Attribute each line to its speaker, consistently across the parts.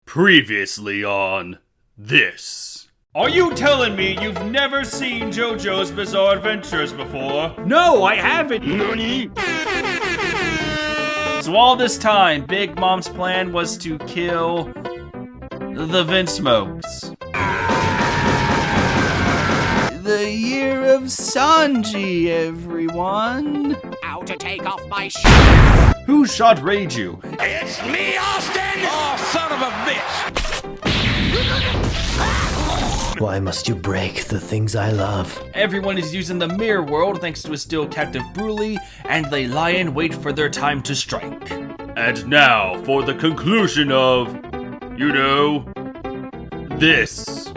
Speaker 1: Previously on this. Are you telling me you've never seen JoJo's Bizarre Adventures before?
Speaker 2: No, I haven't.
Speaker 1: NANI? So all this time, Big Mom's plan was to kill the Vinsmokes. The year of Sanji, everyone.
Speaker 3: How to take off my shoes?
Speaker 1: Who shot Renji?
Speaker 3: It's me, Austin! Oh, son of a bitch!
Speaker 4: Why must you break the things I love?
Speaker 1: Everyone is using the mirror world thanks to a still captive Broly, and they lie in wait for their time to strike. And now for the conclusion of, this.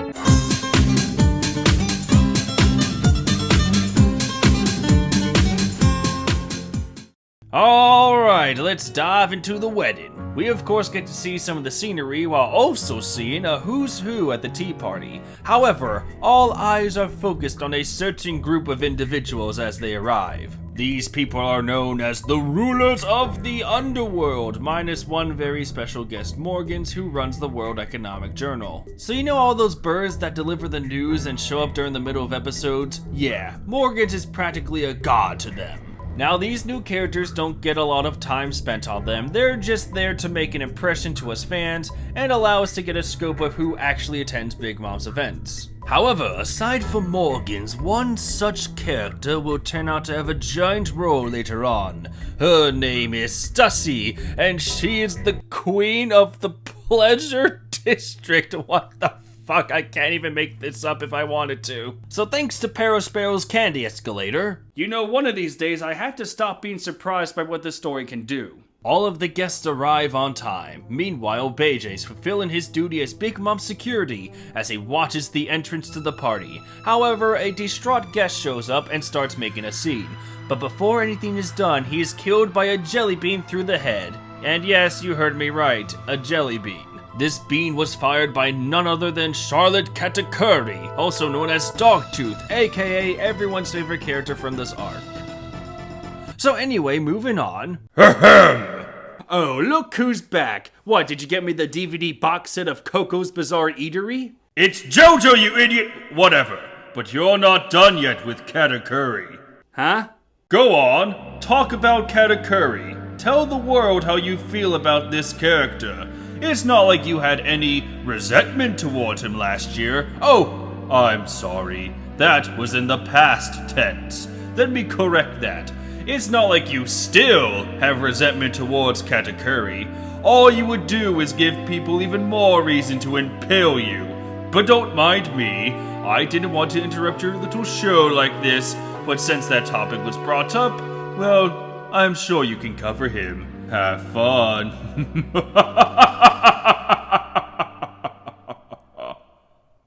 Speaker 1: Alright, let's dive into the wedding. We of course get to see some of the scenery while also seeing a who's who at the tea party. However, all eyes are focused on a certain group of individuals as they arrive. These people are known as the rulers of the underworld, minus one very special guest, Morgans, who runs the World Economic Journal. So you know all those birds that deliver the news and show up during the middle of episodes? Yeah, Morgans is practically a god to them. Now, these new characters don't get a lot of time spent on them, they're just there to make an impression to us fans and allow us to get a scope of who actually attends Big Mom's events. However, aside from Morgans, one such character will turn out to have a giant role later on. Her name is Stussy, and she is the queen of the Pleasure District. What the fuck, I can't even make this up if I wanted to. So thanks to Parasparrow's candy escalator. One of these days I have to stop being surprised by what this story can do. All of the guests arrive on time. Meanwhile, Beijing's fulfilling his duty as Big Mom's security as he watches the entrance to the party. However, a distraught guest shows up and starts making a scene. But before anything is done, he is killed by a jelly bean through the head. And yes, you heard me right, a jelly bean. This bean was fired by none other than Charlotte Katakuri, also known as Dogtooth, aka everyone's favorite character from this arc. So anyway, moving on. Oh, look who's back. What, did you get me the DVD box set of Coco's Bizarre Eatery? It's JoJo, you idiot! Whatever, but you're not done yet with Katakuri. Huh? Go on, talk about Katakuri. Tell the world how you feel about this character. It's not like you had any resentment towards him last year. Oh, I'm sorry. That was in the past tense. Let me correct that. It's not like you still have resentment towards Katakuri. All you would do is give people even more reason to impale you. But don't mind me. I didn't want to interrupt your little show like this, but since that topic was brought up, well, I'm sure you can cover him. Have fun.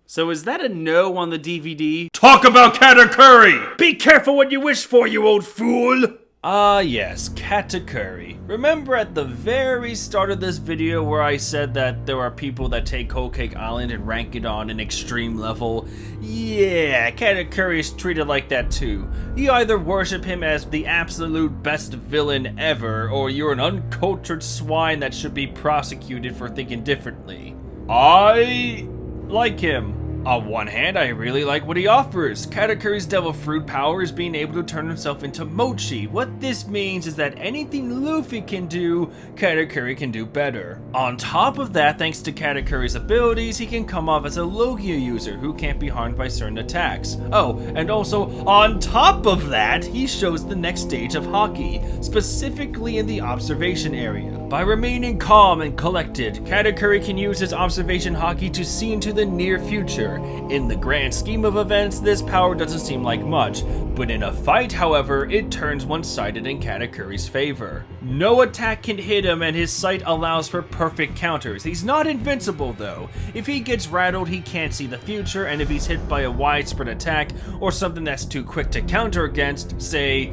Speaker 1: So is that a no on the DVD? Talk about Katakuri! Be careful what you wish for, you old fool! Yes, Katakuri. Remember at the very start of this video where I said that there are people that take Whole Cake Island and rank it on an extreme level? Yeah, Katakuri is treated like that too. You either worship him as the absolute best villain ever, or you're an uncultured swine that should be prosecuted for thinking differently. I like him. On one hand, I really like what he offers. Katakuri's devil fruit power is being able to turn himself into mochi. What this means is that anything Luffy can do, Katakuri can do better. On top of that, thanks to Katakuri's abilities, he can come off as a Logia user who can't be harmed by certain attacks. Oh, and also, on top of that, he shows the next stage of Haki, specifically in the observation area. By remaining calm and collected, Katakuri can use his observation Haki to see into the near future. In the grand scheme of events, this power doesn't seem like much, but in a fight, however, it turns one-sided in Katakuri's favor. No attack can hit him, and his sight allows for perfect counters. He's not invincible though. If he gets rattled, he can't see the future, and if he's hit by a widespread attack, or something that's too quick to counter against, say,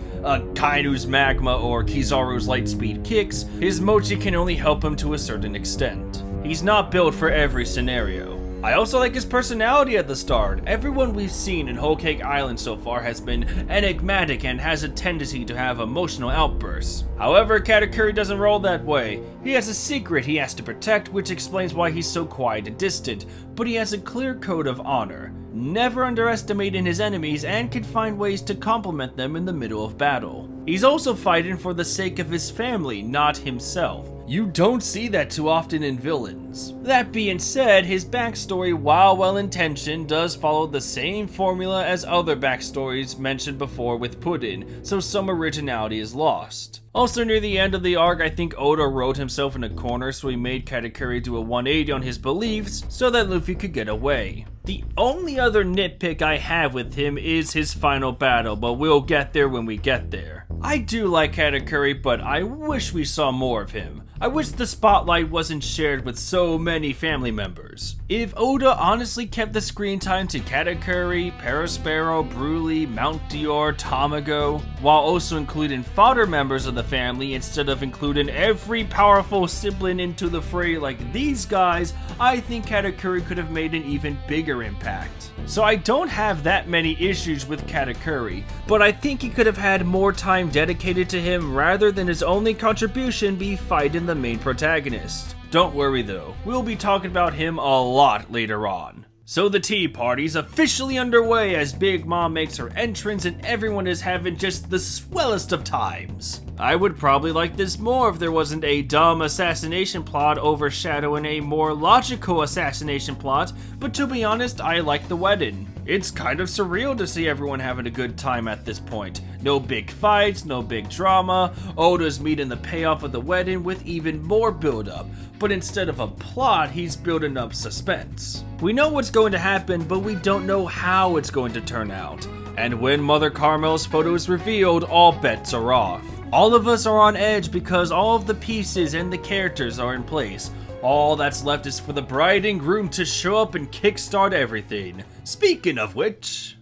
Speaker 1: Kainu's Magma or Kizaru's Lightspeed kicks, his mochi can only help him to a certain extent. He's not built for every scenario. I also like his personality at the start. Everyone we've seen in Whole Cake Island so far has been enigmatic and has a tendency to have emotional outbursts. However, Katakuri doesn't roll that way. He has a secret he has to protect, which explains why he's so quiet and distant, but he has a clear code of honor, never underestimating his enemies and can find ways to compliment them in the middle of battle. He's also fighting for the sake of his family, not himself. You don't see that too often in villains. That being said, his backstory, while well-intentioned, does follow the same formula as other backstories mentioned before with Puddin, so some originality is lost. Also, near the end of the arc, I think Oda wrote himself in a corner, so he made Katakuri do a 180 on his beliefs so that Luffy could get away. The only other nitpick I have with him is his final battle, but we'll get there when we get there. I do like Katakuri, but I wish we saw more of him. I wish the spotlight wasn't shared with so many family members. If Oda honestly kept the screen time to Katakuri, Perospero, Broly, Mount Dior, Tamago, while also including fodder members of the family instead of including every powerful sibling into the fray like these guys, I think Katakuri could have made an even bigger impact. So I don't have that many issues with Katakuri, but I think he could have had more time dedicated to him rather than his only contribution be fighting the main protagonist. Don't worry though, we'll be talking about him a lot later on. So the tea party's officially underway as Big Mom makes her entrance and everyone is having just the swellest of times. I would probably like this more if there wasn't a dumb assassination plot overshadowing a more logical assassination plot, but to be honest, I like the wedding. It's kind of surreal to see everyone having a good time at this point. No big fights, no big drama, Oda's meeting the payoff of the wedding with even more build-up, but instead of a plot, he's building up suspense. We know what's going to happen, but we don't know how it's going to turn out. And when Mother Carmel's photo is revealed, all bets are off. All of us are on edge because all of the pieces and the characters are in place. All that's left is for the bride and groom to show up and kickstart everything. Speaking of which...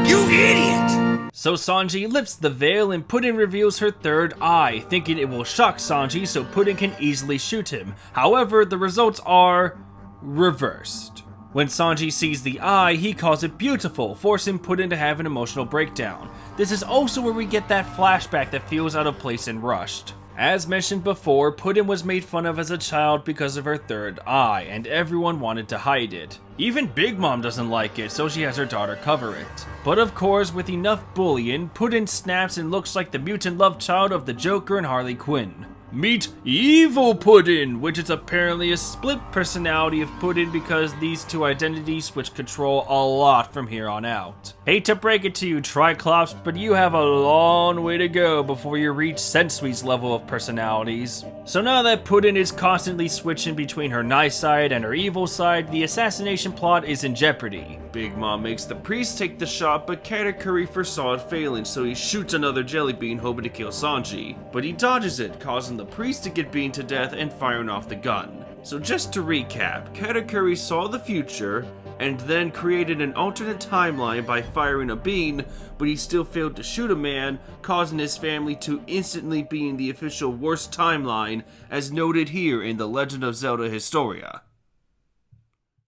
Speaker 3: You idiot!
Speaker 1: So Sanji lifts the veil and Puddin reveals her third eye, thinking it will shock Sanji so Puddin can easily shoot him. However, the results are... reversed. When Sanji sees the eye, he calls it beautiful, forcing Puddin to have an emotional breakdown. This is also where we get that flashback that feels out of place and rushed. As mentioned before, Puddin was made fun of as a child because of her third eye, and everyone wanted to hide it. Even Big Mom doesn't like it, so she has her daughter cover it. But of course, with enough bullying, Puddin snaps and looks like the mutant love child of the Joker and Harley Quinn. Meet Evil Puddin, which is apparently a split personality of Puddin because these two identities switch control a lot from here on out. Hate to break it to you, Triclops, but you have a long way to go before you reach Sensui's level of personalities. So now that Puddin is constantly switching between her nice side and her evil side, the assassination plot is in jeopardy. Big Mom makes the priest take the shot, but Katakuri foresaw it failing, so he shoots another jelly bean hoping to kill Sanji. But he dodges it, causing the priest to get beaten to death and firing off the gun. So just to recap, Katakuri saw the future and then created an alternate timeline by firing a bean, but he still failed to shoot a man, causing his family to instantly be in the official worst timeline as noted here in The Legend of Zelda Historia.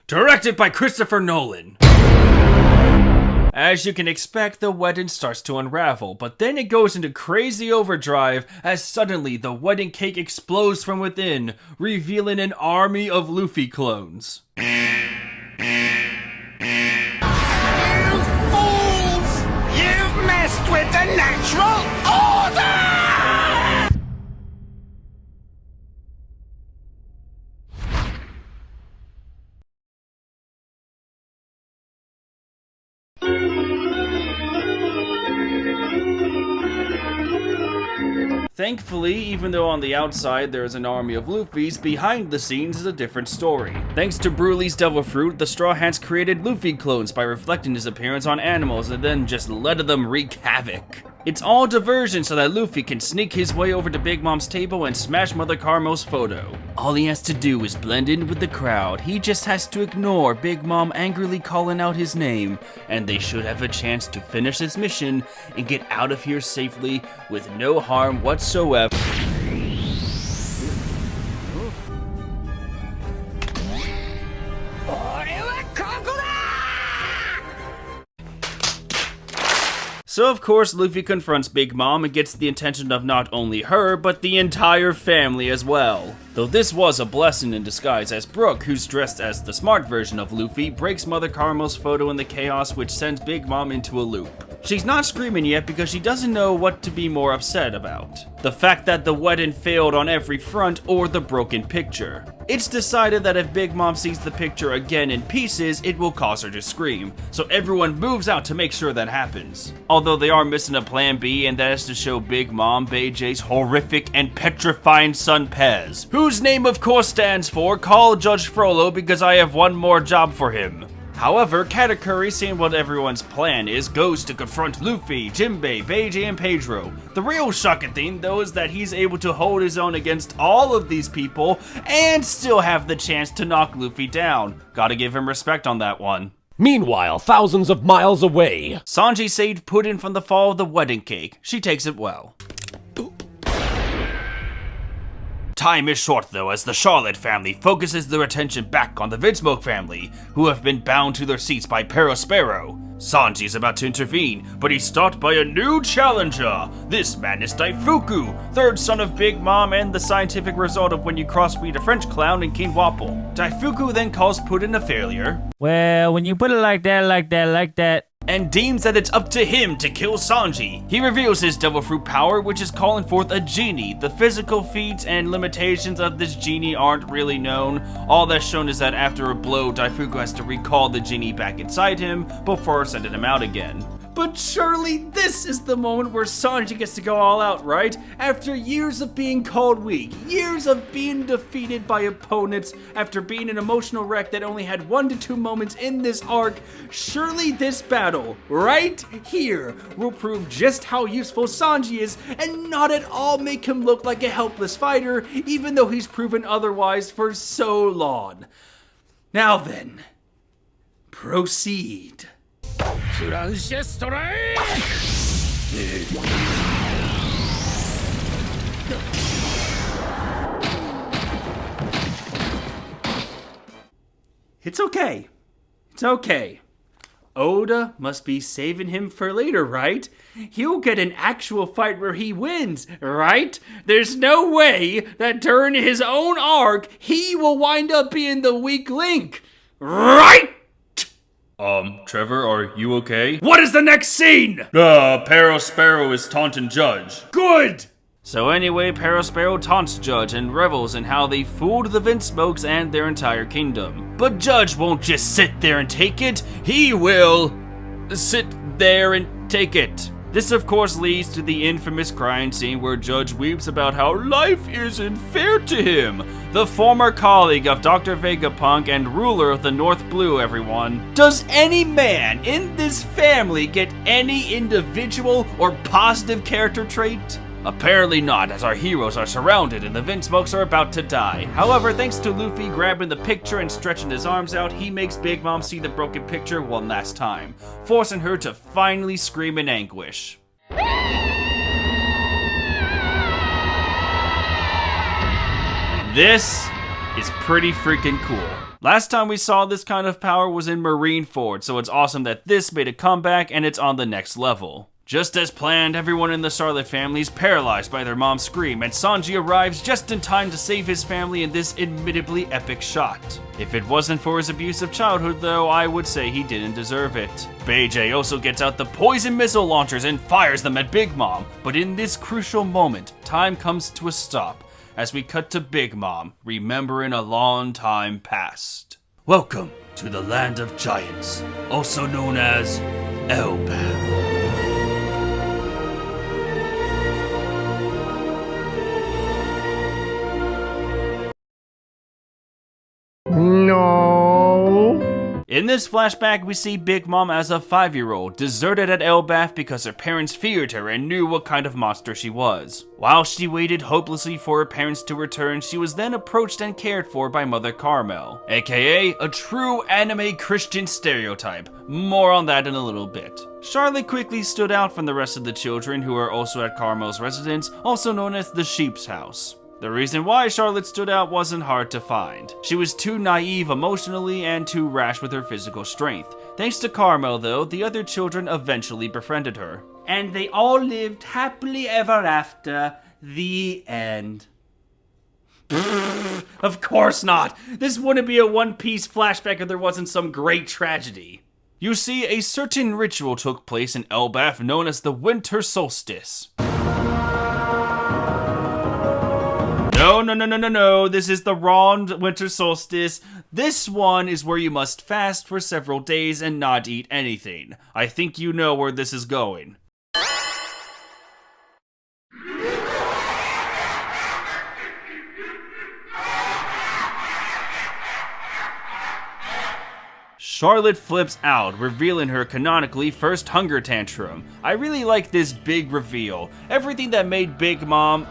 Speaker 1: Directed by Christopher Nolan. As you can expect, the wedding starts to unravel, but then it goes into crazy overdrive as suddenly the wedding cake explodes from within, revealing an army of Luffy clones.
Speaker 3: You fools! You've messed with the natural order!
Speaker 1: Thankfully, even though on the outside there is an army of Luffys, behind the scenes is a different story. Thanks to Broly's Devil Fruit, the Straw Hats created Luffy clones by reflecting his appearance on animals and then just letting them wreak havoc. It's all diversion so that Luffy can sneak his way over to Big Mom's table and smash Mother Carmel's photo. All he has to do is blend in with the crowd. He just has to ignore Big Mom angrily calling out his name, and they should have a chance to finish this mission and get out of here safely with no harm whatsoever. So of course Luffy confronts Big Mom and gets the attention of not only her, but the entire family as well. Though this was a blessing in disguise, as Brook, who's dressed as the smart version of Luffy, breaks Mother Caramel's photo in the chaos, which sends Big Mom into a loop. She's not screaming yet because she doesn't know what to be more upset about. The fact that the wedding failed on every front or the broken picture. It's decided that if Big Mom sees the picture again in pieces, it will cause her to scream, so everyone moves out to make sure that happens. Although they are missing a plan B, and that is to show Big Mom Beijay's horrific and petrifying son Pez, whose name of course stands for Call Judge Frollo because I have one more job for him. However, Katakuri, seeing what everyone's plan is, goes to confront Luffy, Jinbei, Beijay, and Pedro. The real shocking thing, though, is that he's able to hold his own against all of these people and still have the chance to knock Luffy down. Gotta give him respect on that one.
Speaker 2: Meanwhile, thousands of miles away,
Speaker 1: Sanji saved pudding from the fall of the wedding cake. She takes it well. Time is short though, as the Charlotte family focuses their attention back on the Vinsmoke family, who have been bound to their seats by Perospero. Sanji is about to intervene, but he's stopped by a new challenger. This man is Daifuku, third son of Big Mom and the scientific result of when you crossbreed a French clown and King Wapple. Daifuku then calls Puddin a failure.
Speaker 5: Well, when you put it like that,
Speaker 1: And deems that it's up to him to kill Sanji. He reveals his devil fruit power, which is calling forth a genie. The physical feats and limitations of this genie aren't really known. All that's shown is that after a blow, Daifuku has to recall the genie back inside him before sending him out again. But surely this is the moment where Sanji gets to go all out, right? After years of being called weak, years of being defeated by opponents, after being an emotional wreck that only had 1 to 2 moments in this arc, surely this battle, right here, will prove just how useful Sanji is and not at all make him look like a helpless fighter, even though he's proven otherwise for so long. Now then, proceed. It's okay. It's okay. Oda must be saving him for later, right? He'll get an actual fight where he wins, right? There's no way that during his own arc, he will wind up being the weak link, right?
Speaker 6: Trevor, are you okay?
Speaker 1: What is the next scene?
Speaker 6: Perospero is taunting Judge.
Speaker 1: Good! So anyway, Perospero taunts Judge and revels in how they fooled the Vinsmokes and their entire kingdom. But Judge won't just sit there and take it, he will sit there and take it. This of course leads to the infamous crying scene where Judge weeps about how life isn't fair to him. The former colleague of Dr. Vegapunk and ruler of the North Blue, everyone. Does any man in this family get any individual or positive character trait? Apparently not, as our heroes are surrounded and the Vinsmokes are about to die. However, thanks to Luffy grabbing the picture and stretching his arms out, he makes Big Mom see the broken picture one last time, forcing her to finally scream in anguish. This is pretty freaking cool. Last time we saw this kind of power was in Marineford, so it's awesome that this made a comeback and it's on the next level. Just as planned, everyone in the Charlotte family is paralyzed by their mom's scream, and Sanji arrives just in time to save his family in this admittedly epic shot. If it wasn't for his abusive childhood though, I would say he didn't deserve it. Beijay also gets out the poison missile launchers and fires them at Big Mom, but in this crucial moment, time comes to a stop, as we cut to Big Mom, remembering a long time past. Welcome to the land of giants, also known as Elbaf.
Speaker 5: no.
Speaker 1: In this flashback, we see Big Mom as a 5-year-old, deserted at Elbaf because her parents feared her and knew what kind of monster she was. While she waited hopelessly for her parents to return, she was then approached and cared for by Mother Carmel, aka a true anime Christian stereotype. More on that in a little bit. Charlotte quickly stood out from the rest of the children who are also at Carmel's residence, also known as the Sheep's House. The reason why Charlotte stood out wasn't hard to find. She was too naive emotionally and too rash with her physical strength. Thanks to Carmel though, the other children eventually befriended her. and they all lived happily ever after. The end. Of course not! This wouldn't be a One Piece flashback if there wasn't some great tragedy. You see, a certain ritual took place in Elbaf known as the Winter Solstice. No, this is the wrong Winter Solstice. This one is where you must fast for several days and not eat anything. I think you know where this is going. Charlotte flips out, revealing her canonically first hunger tantrum. I really like this big reveal. Everything that made Big Mom,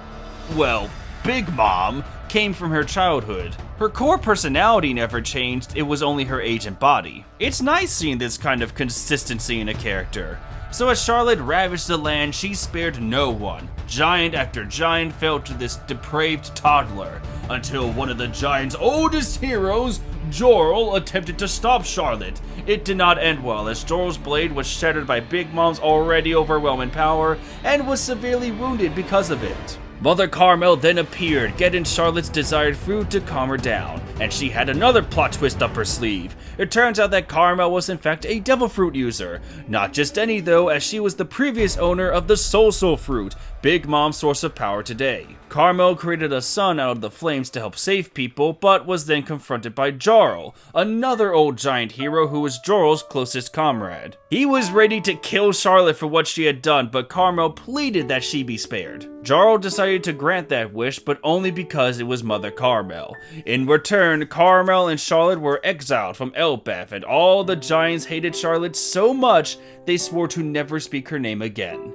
Speaker 1: well, Big Mom, came from her childhood. Her core personality never changed, it was only her age and body. It's nice seeing this kind of consistency in a character. So as Charlotte ravaged the land, she spared no one. Giant after giant fell to this depraved toddler, until one of the giant's oldest heroes, Jorl, attempted to stop Charlotte. It did not end well, as Jorl's blade was shattered by Big Mom's already overwhelming power, and was severely wounded because of it. Mother Carmel then appeared, getting Charlotte's desired food to calm her down, and she had another plot twist up her sleeve. It turns out that Carmel was in fact a devil fruit user. Not just any though, as she was the previous owner of the Soul fruit, Big Mom's source of power today. Carmel created a sun out of the flames to help save people, but was then confronted by Jarl, another old giant hero who was Jorl's closest comrade. He was ready to kill Charlotte for what she had done, but Carmel pleaded that she be spared. Jarl decided to grant that wish, but only because it was Mother Carmel. In return, Carmel and Charlotte were exiled from Elbaf, and all the giants hated Charlotte so much they swore to never speak her name again.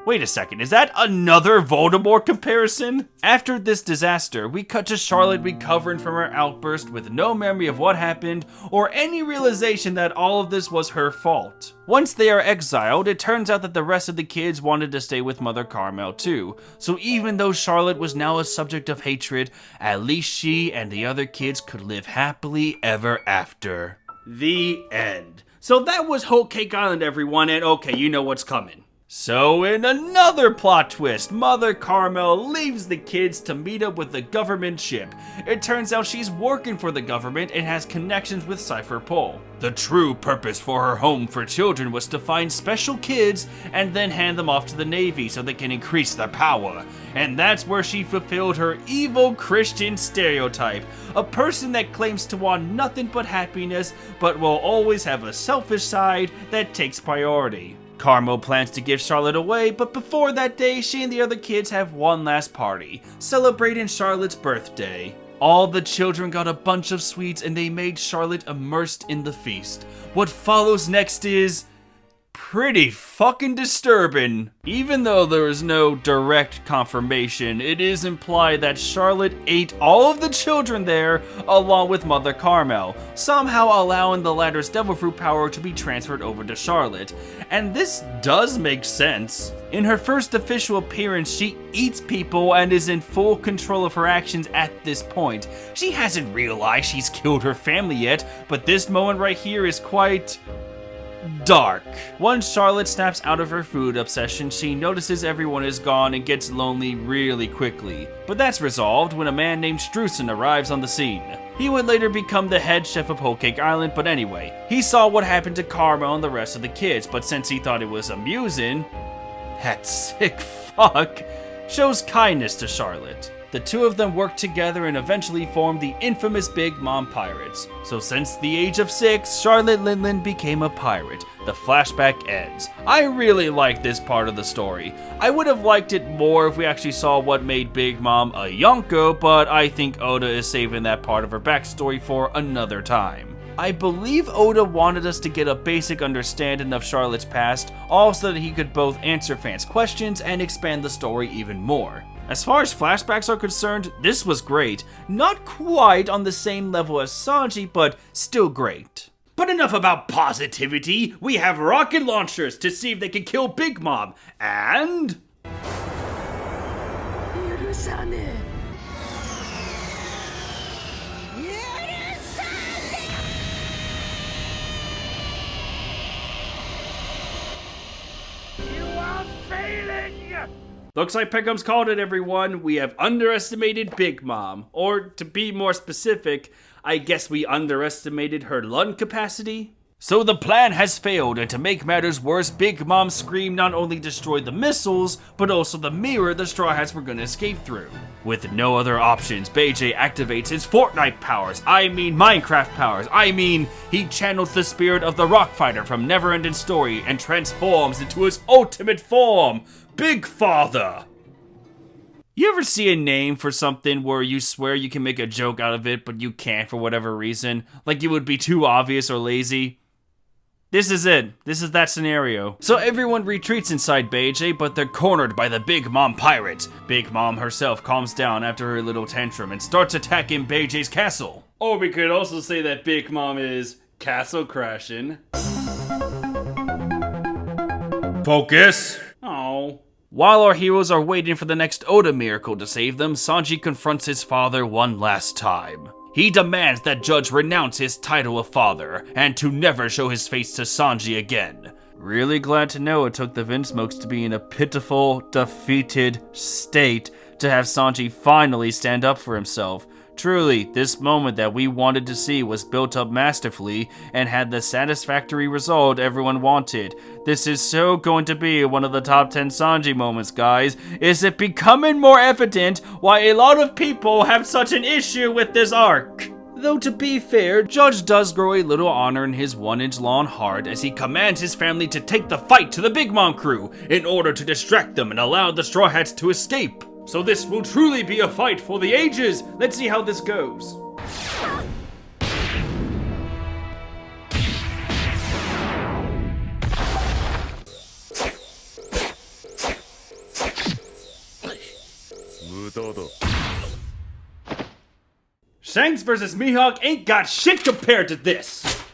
Speaker 1: Wait a second, is that another Voldemort comparison? After this disaster, we cut to Charlotte recovering from her outburst with no memory of what happened or any realization that all of this was her fault. Once they are exiled, it turns out that the rest of the kids wanted to stay with Mother Carmel too. So even though Charlotte was now a subject of hatred, at least she and the other kids could live happily ever after. The end. So that was Whole Cake Island, everyone, and okay, you know what's coming. So in another plot twist, Mother Carmel leaves the kids to meet up with the government ship. It turns out she's working for the government and has connections with Cypher Pole. The true purpose for her home for children was to find special kids and then hand them off to the Navy so they can increase their power. And that's where she fulfilled her evil Christian stereotype. A person that claims to want nothing but happiness, but will always have a selfish side that takes priority. Carmel plans to give Charlotte away, but before that day, she and the other kids have one last party, celebrating Charlotte's birthday. All the children got a bunch of sweets and they made Charlotte immersed in the feast. What follows next is pretty fucking disturbing. Even though there is no direct confirmation, it is implied that Charlotte ate all of the children there along with Mother Carmel, somehow allowing the latter's devil fruit power to be transferred over to Charlotte. And this does make sense. In her first official appearance, she eats people and is in full control of her actions at this point. She hasn't realized she's killed her family yet, but this moment right here is quite dark. Once Charlotte snaps out of her food obsession, she notices everyone is gone and gets lonely really quickly. But that's resolved when a man named Streusen arrives on the scene. He would later become the head chef of Whole Cake Island, but anyway, he saw what happened to Carmel and the rest of the kids, but since he thought it was amusing, that sick fuck shows kindness to Charlotte. The two of them worked together and eventually formed the infamous Big Mom Pirates. So since the age of 6, Charlotte Linlin became a pirate. The flashback ends. I really like this part of the story. I would have liked it more if we actually saw what made Big Mom a Yonko, but I think Oda is saving that part of her backstory for another time. I believe Oda wanted us to get a basic understanding of Charlotte's past, all so that he could both answer fans' questions and expand the story even more. As far as flashbacks are concerned, this was great. Not quite on the same level as Sanji, but still great. But enough about positivity. We have rocket launchers to see if they can kill Big Mom, and
Speaker 3: You
Speaker 1: Looks like Peckham's called it, everyone. We have underestimated Big Mom. Or, to be more specific, I guess we underestimated her lung capacity? So the plan has failed, and to make matters worse, Big Mom's scream not only destroyed the missiles, but also the mirror the Straw Hats were gonna escape through. With no other options, BJ activates his Fortnite powers, I mean Minecraft powers, he channels the spirit of the Rock Fighter from Neverending Story and transforms into his ultimate form, Big Father! You ever see a name for something where you swear you can make a joke out of it, but you can't for whatever reason? Like it would be too obvious or lazy? This is it. This is that scenario. So everyone retreats inside BJ, but they're cornered by the Big Mom pirate. Big Mom herself calms down after her little tantrum and starts attacking BJ's castle. Or we could also say that Big Mom is castle crashing.
Speaker 6: Focus!
Speaker 1: Oh. While our heroes are waiting for the next Oda miracle to save them, Sanji confronts his father one last time. He demands that Judge renounce his title of father, and to never show his face to Sanji again. Really glad to know it took the Vinsmokes to be in a pitiful, defeated state to have Sanji finally stand up for himself. Truly, this moment that we wanted to see was built up masterfully and had the satisfactory result everyone wanted. This is so going to be one of the top 10 Sanji moments, guys. Is it becoming more evident why a lot of people have such an issue with this arc? Though to be fair, Judge does grow a little honor in his 1-inch long heart as he commands his family to take the fight to the Big Mom crew in order to distract them and allow the Straw Hats to escape. So this will truly be a fight for the ages. Let's see how this goes. Shanks versus Mihawk ain't got shit compared to this.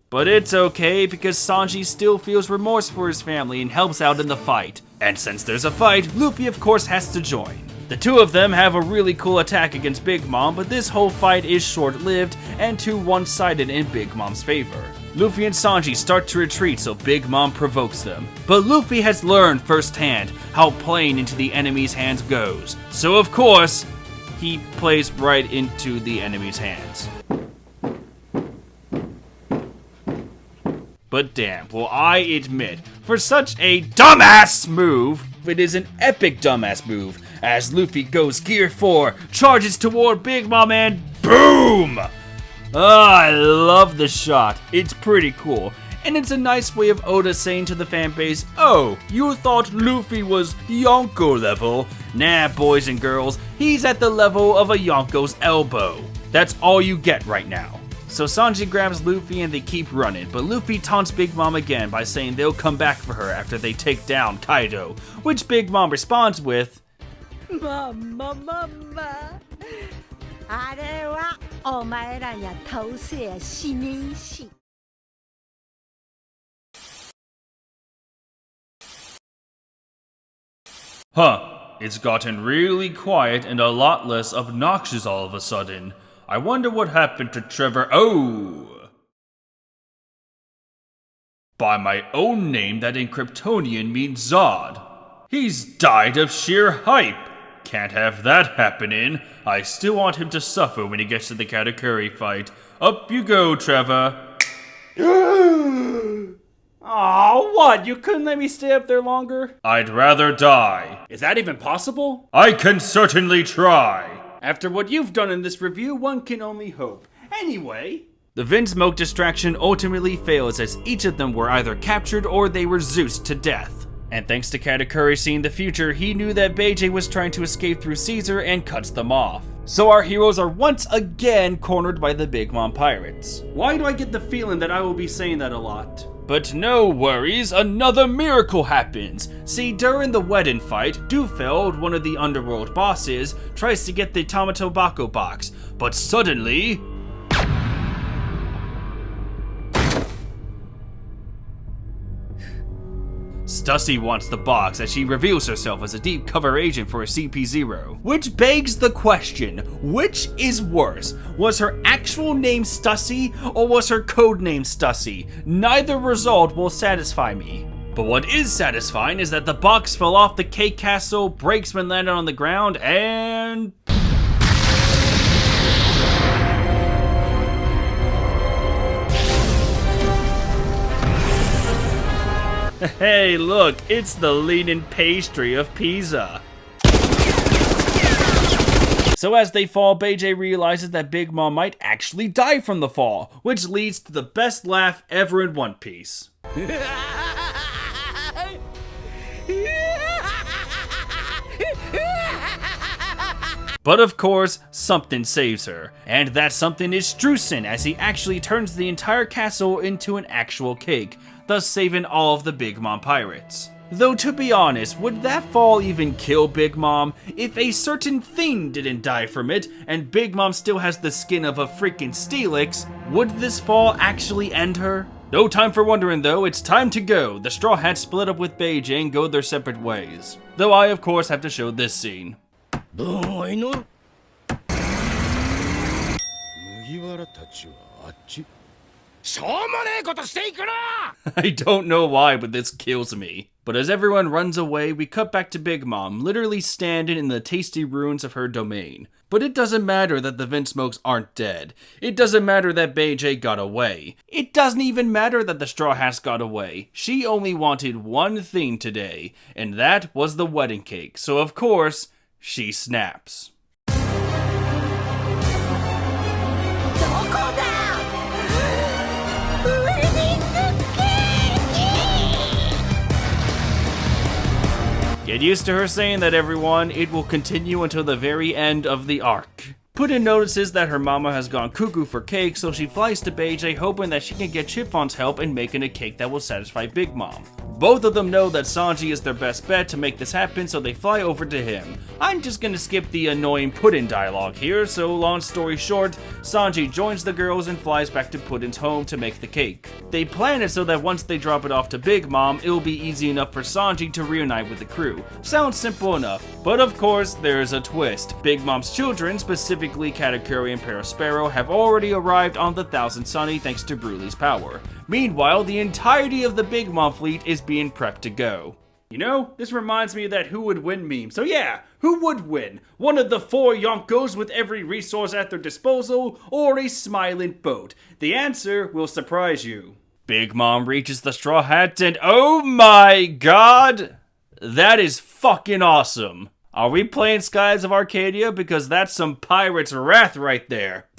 Speaker 1: But it's okay, because Sanji still feels remorse for his family and helps out in the fight. And since there's a fight, Luffy of course has to join. The two of them have a really cool attack against Big Mom, but this whole fight is short-lived and too one-sided in Big Mom's favor. Luffy and Sanji start to retreat, so Big Mom provokes them. But Luffy has learned firsthand how playing into the enemy's hands goes. So of course, he plays right into the enemy's hands. But damn, will I admit, for such a dumbass move, it is an epic dumbass move, as Luffy goes Gear 4, charges toward Big Mom, and BOOM! I love the shot. It's pretty cool. And it's a nice way of Oda saying to the fanbase, oh, you thought Luffy was Yonko level? Nah, boys and girls, he's at the level of a Yonko's elbow. That's all you get right now. So Sanji grabs Luffy and they keep running, but Luffy taunts Big Mom again by saying they'll come back for her after they take down Kaido, which Big Mom responds with,
Speaker 7: Mama, mama. あれはお前らにゃ倒せやしねえし。
Speaker 6: Huh, it's gotten really quiet and a lot less obnoxious all of a sudden. I wonder what happened to Trevor. Oh! By my own name, that in Kryptonian means Zod. He's died of sheer hype. Can't have that happening. I still want him to suffer when he gets to the Katakuri fight. Up you go, Trevor.
Speaker 1: aw, what? You couldn't let me stay up there longer?
Speaker 6: I'd rather die.
Speaker 1: Is that even possible?
Speaker 6: I can certainly try.
Speaker 1: After what you've done in this review, one can only hope. Anyway, the Vinsmoke distraction ultimately fails as each of them were either captured or they were Zeused to death. And thanks to Katakuri seeing the future, he knew that BJ was trying to escape through Caesar and cuts them off. So our heroes are once again cornered by the Big Mom pirates. Why do I get the feeling that I will be saying that a lot? But no worries, another miracle happens. See, during the wedding fight, Dufeld, one of the underworld bosses, tries to get the Tamatobako box, but suddenly... Stussy wants the box as she reveals herself as a deep cover agent for a CP0. Which begs the question, which is worse? Was her actual name Stussy or was her codename Stussy? Neither result will satisfy me. But what is satisfying is that the box fell off the cake castle, breaks when landed on the ground, and... Hey, look, it's the leaning pastry of Pisa. So as they fall, BJ realizes that Big Mom might actually die from the fall, which leads to the best laugh ever in One Piece. But of course, something saves her, and that something is Streusen, as he actually turns the entire castle into an actual cake, thus saving all of the Big Mom pirates. Though to be honest, would that fall even kill Big Mom if a certain thing didn't die from it, and Big Mom still has the skin of a freaking Steelix? Would this fall actually end her? No time for wondering though, it's time to go. The Straw Hats split up with Beijing and go their separate ways. Though I of course have to show this scene. I don't know why, but this kills me. But as everyone runs away, we cut back to Big Mom, literally standing in the tasty ruins of her domain. But it doesn't matter that the Vinsmokes aren't dead. It doesn't matter that Beijing got away. It doesn't even matter that the Straw Hats got away. She only wanted one thing today, and that was the wedding cake. So of course, she snaps. Get used to her saying that, everyone. It will continue until the very end of the arc. Puddin notices that her mama has gone cuckoo for cake, so she flies to Beijing hoping that she can get Chiffon's help in making a cake that will satisfy Big Mom. Both of them know that Sanji is their best bet to make this happen, so they fly over to him. I'm just gonna skip the annoying Puddin dialogue here, so long story short, Sanji joins the girls and flies back to Puddin's home to make the cake. They plan it so that once they drop it off to Big Mom, it'll be easy enough for Sanji to reunite with the crew. Sounds simple enough, but of course, there's a twist. Big Mom's children, specifically Katakuri and Perospero, have already arrived on the Thousand Sunny thanks to Broly's power. Meanwhile, the entirety of the Big Mom fleet is being prepped to go. You know, this reminds me of that who would win meme. So yeah, who would win? One of the 4 Yonkos with every resource at their disposal, or a smiling boat? The answer will surprise you. Big Mom reaches the Straw Hats and oh my god! That is fucking awesome. Are we playing Skies of Arcadia? Because that's some pirate's wrath right there.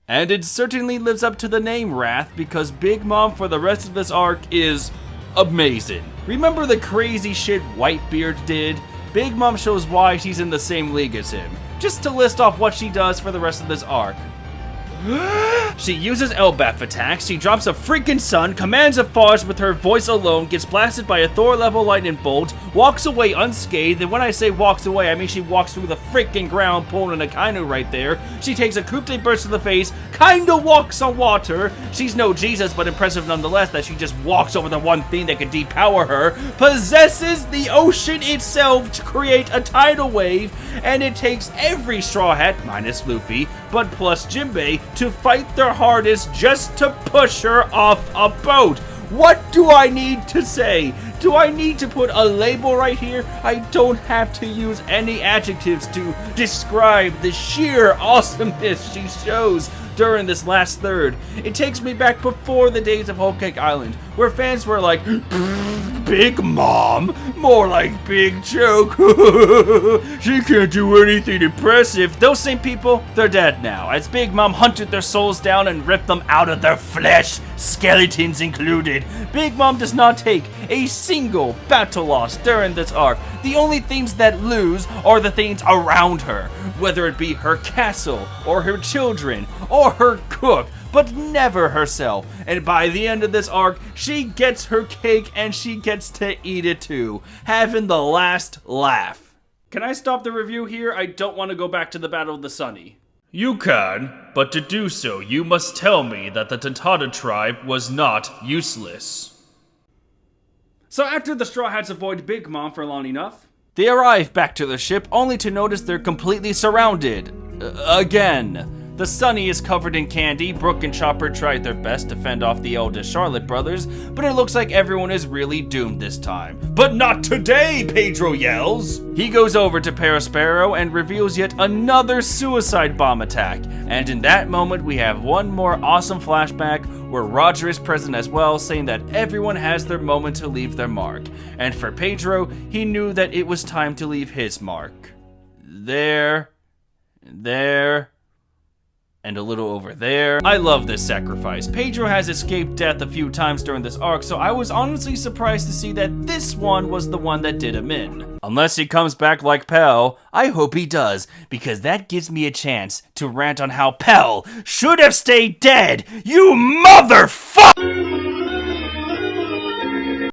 Speaker 1: And it certainly lives up to the name Wrath, because Big Mom for the rest of this arc is amazing. Remember the crazy shit Whitebeard did? Big Mom shows why she's in the same league as him. Just to list off what she does for the rest of this arc. She uses Elbaf attacks, she drops a freaking sun, commands a forest with her voice alone, gets blasted by a Thor-level lightning bolt, walks away unscathed, and when I say walks away, I mean she walks through the freaking ground pulling an Akainu right there. She takes a Coupe de Burst to the face, kinda walks on water. She's no Jesus, but impressive nonetheless that she just walks over the one thing that could depower her, possesses the ocean itself to create a tidal wave, and it takes every Straw Hat, minus Luffy, but plus Jinbei, to fight their hardest just to push her off a boat. What do I need to say? Do I need to put a label right here? I don't have to use any adjectives to describe the sheer awesomeness she shows during this last third. It takes me back before the days of Whole Cake Island, where fans were like, Big Mom? More like Big Joke. She can't do anything impressive. Those same people, they're dead now, as Big Mom hunted their souls down and ripped them out of their flesh, skeletons included. Big Mom does not take a single battle loss during this arc. The only things that lose are the things around her, whether it be her castle, or her children, or her cook, but never herself. And by the end of this arc, she gets her cake and she gets to eat it too, having the last laugh. Can I stop the review here? I don't want to go back to the Battle of the Sunny.
Speaker 6: You can, but to do so, you must tell me that the Tontada tribe was not useless.
Speaker 1: So after the Straw Hats avoid Big Mom for long enough, they arrive back to the ship only to notice they're completely surrounded. Again. The Sunny is covered in candy. Brooke and Chopper tried their best to fend off the eldest Charlotte brothers, but it looks like everyone is really doomed this time. But not today, Pedro yells! He goes over to Perospero and reveals yet another suicide bomb attack, and in that moment we have one more awesome flashback where Roger is present as well, saying that everyone has their moment to leave their mark, and for Pedro, he knew that it was time to leave his mark. There, and a little over there. I love this sacrifice. Pedro has escaped death a few times during this arc, so I was honestly surprised to see that this one was the one that did him in. Unless he comes back like Pell, I hope he does, because that gives me a chance to rant on how Pell should have stayed dead, you motherfucker!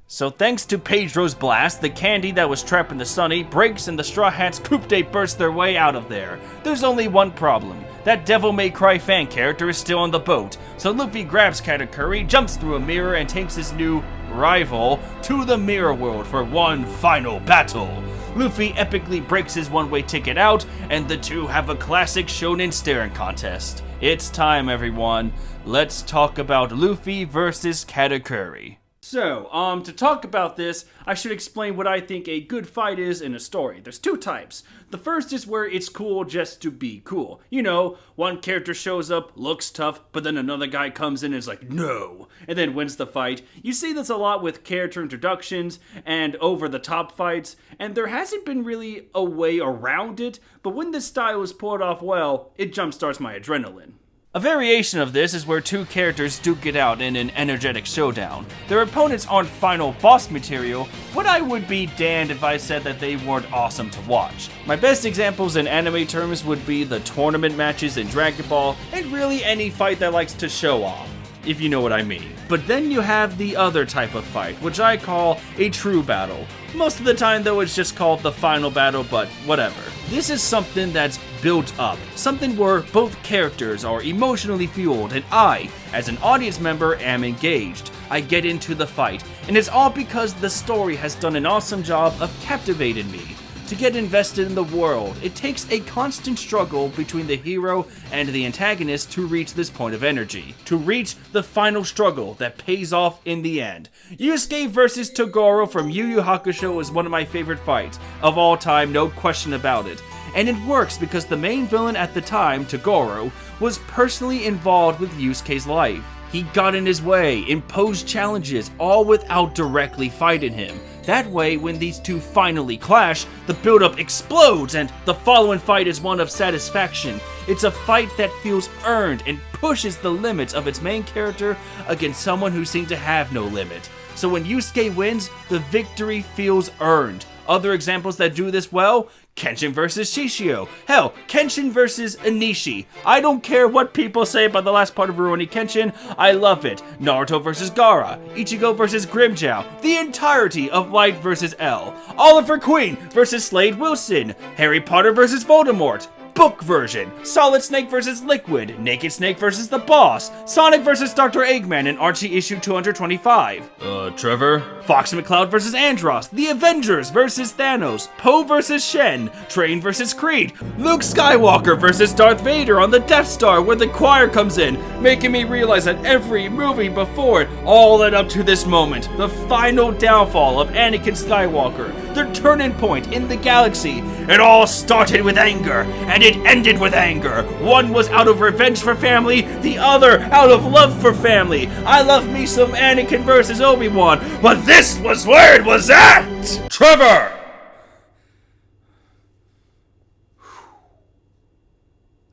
Speaker 1: So thanks to Pedro's blast, the candy that was trapped in the Sunny breaks and the Straw Hats Coupe de burst their way out of there. There's only one problem. That Devil May Cry fan character is still on the boat, so Luffy grabs Katakuri, jumps through a mirror, and takes his new rival to the mirror world for one final battle. Luffy epically breaks his one-way ticket out, and the two have a classic shonen staring contest. It's time, everyone. Let's talk about Luffy versus Katakuri. So, to talk about this, I should explain what I think a good fight is in a story. There's two types. The first is where it's cool just to be cool. You know, one character shows up, looks tough, but then another guy comes in and is like, no, and then wins the fight. You see this a lot with character introductions and over-the-top fights, and there hasn't been really a way around it, but when this style is pulled off well, it jumpstarts my adrenaline. A variation of this is where two characters duke it out in an energetic showdown. Their opponents aren't final boss material, but I would be damned if I said that they weren't awesome to watch. My best examples in anime terms would be the tournament matches in Dragon Ball, and really any fight that likes to show off, if you know what I mean. But then you have the other type of fight, which I call a true battle. Most of the time though it's just called the final battle, but whatever. This is something that's built up, something where both characters are emotionally fueled and I, as an audience member, am engaged. I get into the fight, and it's all because the story has done an awesome job of captivating me. To get invested in the world, it takes a constant struggle between the hero and the antagonist to reach this point of energy, to reach the final struggle that pays off in the end. Yusuke vs. Toguro from Yu Yu Hakusho is one of my favorite fights of all time, no question about it. And it works because the main villain at the time, Toguro, was personally involved with Yusuke's life. He got in his way, imposed challenges, all without directly fighting him. That way, when these two finally clash, the build-up explodes, and the following fight is one of satisfaction. It's a fight that feels earned and pushes the limits of its main character against someone who seemed to have no limit. So when Yusuke wins, the victory feels earned. Other examples that do this well? Kenshin vs. Shishio. Hell, Kenshin vs. Inishi. I don't care what people say about the last part of Rurouni Kenshin, I love it. Naruto vs. Gaara. Ichigo vs. Grimmjow. The entirety of Light vs. L. Oliver Queen vs. Slade Wilson. Harry Potter vs. Voldemort. Book version, Solid Snake vs. Liquid, Naked Snake vs. The Boss, Sonic vs. Dr. Eggman in Archie issue 225.
Speaker 6: Trevor?
Speaker 1: Fox McCloud vs. Andros, The Avengers vs. Thanos, Poe vs. Shen, Train vs. Creed, Luke Skywalker vs. Darth Vader on the Death Star where the choir comes in, making me realize that every movie before it all led up to this moment, the final downfall of Anakin Skywalker, their turning point in the galaxy. It all started with anger, and it ended with anger. One was out of revenge for family, the other out of love for family. I love me some Anakin versus Obi-Wan, but this was where it was at!
Speaker 6: Trevor!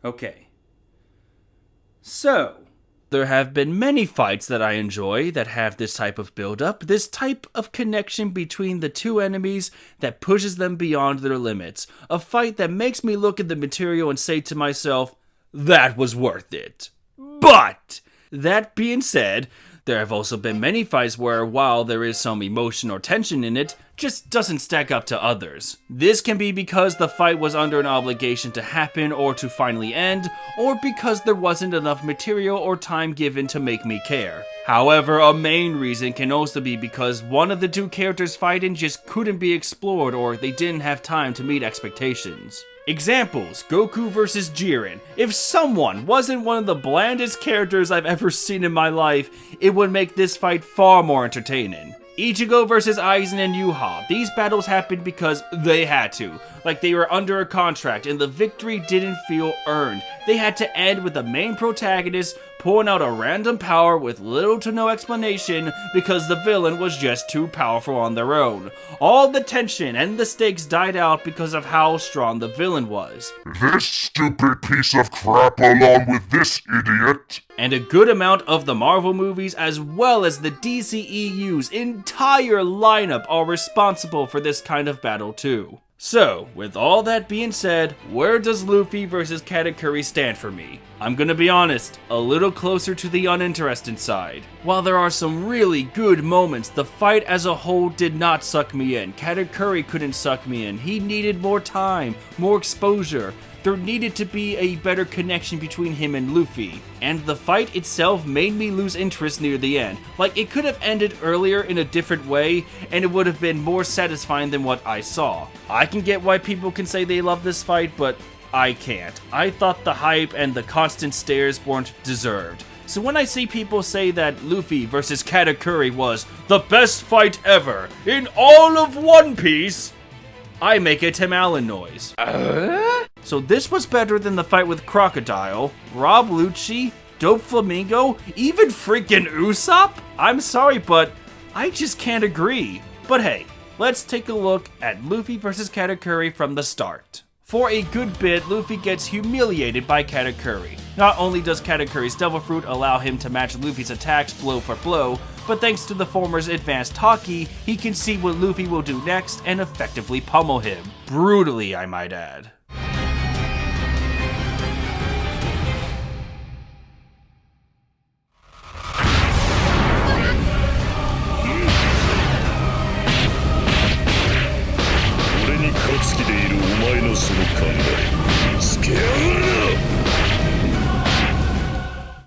Speaker 1: Okay. So, there have been many fights that I enjoy that have this type of build-up, this type of connection between the two enemies that pushes them beyond their limits. A fight that makes me look at the material and say to myself, that was worth it. But, that being said, there have also been many fights where, while there is some emotion or tension in it, just doesn't stack up to others. This can be because the fight was under an obligation to happen or to finally end, or because there wasn't enough material or time given to make me care. However, a main reason can also be because one of the two characters fighting just couldn't be explored or they didn't have time to meet expectations. Examples: Goku vs. Jiren. If someone wasn't one of the blandest characters I've ever seen in my life, it would make this fight far more entertaining. Ichigo vs. Aizen and Yuha. These battles happened because they had to. Like they were under a contract and the victory didn't feel earned. They had to end with the main protagonist pulling out a random power with little to no explanation because the villain was just too powerful on their own. All the tension and the stakes died out because of how strong the villain was.
Speaker 8: This stupid piece of crap along with this idiot.
Speaker 1: And a good amount of the Marvel movies as well as the DCEU's entire lineup are responsible for this kind of battle too. So, with all that being said, where does Luffy vs. Katakuri stand for me? I'm gonna be honest, a little closer to the uninterested side. While there are some really good moments, the fight as a whole did not suck me in. Katakuri couldn't suck me in. He needed more time, more exposure. There needed to be a better connection between him and Luffy. And the fight itself made me lose interest near the end. Like, it could have ended earlier in a different way, and it would have been more satisfying than what I saw. I can get why people can say they love this fight, but I can't. I thought the hype and the constant stares weren't deserved. So when I see people say that Luffy vs. Katakuri was the best fight ever in all of One Piece, I make a Tim Allen noise. So this was better than the fight with Crocodile, Rob Lucci, Dope Flamingo, even freaking Usopp? I'm sorry, but I just can't agree. But hey, let's take a look at Luffy vs. Katakuri from the start. For a good bit, Luffy gets humiliated by Katakuri. Not only does Katakuri's Devil Fruit allow him to match Luffy's attacks blow for blow, but thanks to the former's advanced Haki, he can see what Luffy will do next and effectively pummel him. Brutally, I might add.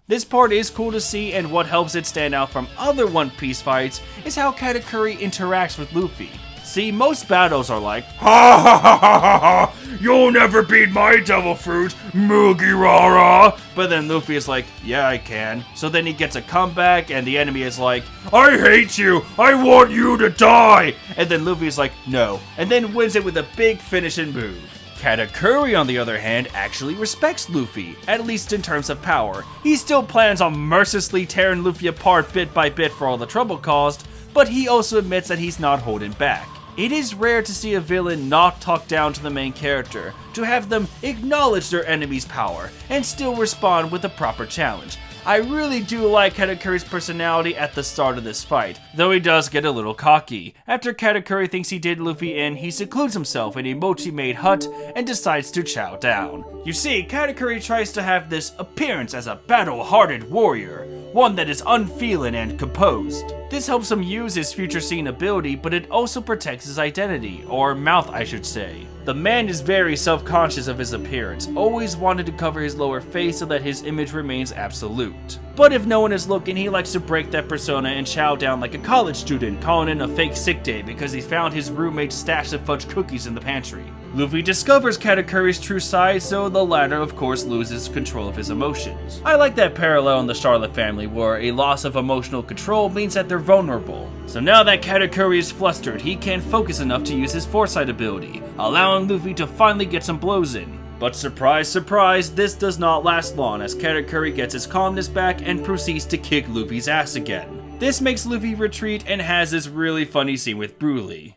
Speaker 1: This part is cool to see, and what helps it stand out from other One Piece fights is how Katakuri interacts with Luffy. See, most battles are like, ha ha ha ha ha ha, you'll never beat my Devil Fruit, Mugiwara. But then Luffy is like, yeah, I can. So then he gets a comeback, and the enemy is like, I hate you, I want you to die. And then Luffy is like, no, and then wins it with a big finishing move. Katakuri, on the other hand, actually respects Luffy, at least in terms of power. He still plans on mercilessly tearing Luffy apart bit by bit for all the trouble caused, but he also admits that he's not holding back. It is rare to see a villain not talk down to the main character, to have them acknowledge their enemy's power, and still respond with a proper challenge. I really do like Katakuri's personality at the start of this fight, though he does get a little cocky. After Katakuri thinks he did Luffy in, he secludes himself in a mochi-made hut and decides to chow down. You see, Katakuri tries to have this appearance as a battle-hardened warrior, one that is unfeeling and composed. This helps him use his future scene ability, but it also protects his identity, or mouth I should say. The man is very self-conscious of his appearance, always wanted to cover his lower face so that his image remains absolute. But if no one is looking, he likes to break that persona and chow down like a college student, calling in a fake sick day because he found his roommate's stash of fudge cookies in the pantry. Luffy discovers Katakuri's true side, so the latter of course loses control of his emotions. I like that parallel in the Charlotte family, where a loss of emotional control means that they're vulnerable. So now that Katakuri is flustered, he can't focus enough to use his foresight ability, allowing Luffy to finally get some blows in. But surprise, surprise, this does not last long as Katakuri gets his calmness back and proceeds to kick Luffy's ass again. This makes Luffy retreat and has this really funny scene with Broly.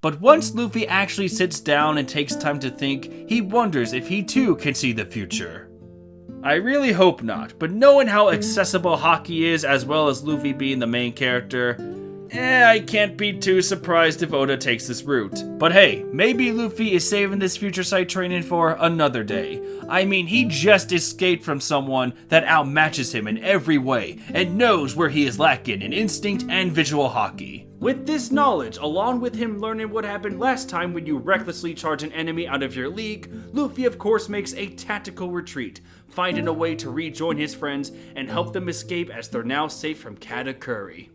Speaker 1: But once Luffy actually sits down and takes time to think, he wonders if he too can see the future. I really hope not, but knowing how accessible Haki is as well as Luffy being the main character, I can't be too surprised if Oda takes this route. But hey, maybe Luffy is saving this future sight training for another day. I mean, he just escaped from someone that outmatches him in every way and knows where he is lacking in instinct and visual hockey. With this knowledge, along with him learning what happened last time when you recklessly charge an enemy out of your league, Luffy of course makes a tactical retreat, finding a way to rejoin his friends and help them escape as they're now safe from Katakuri.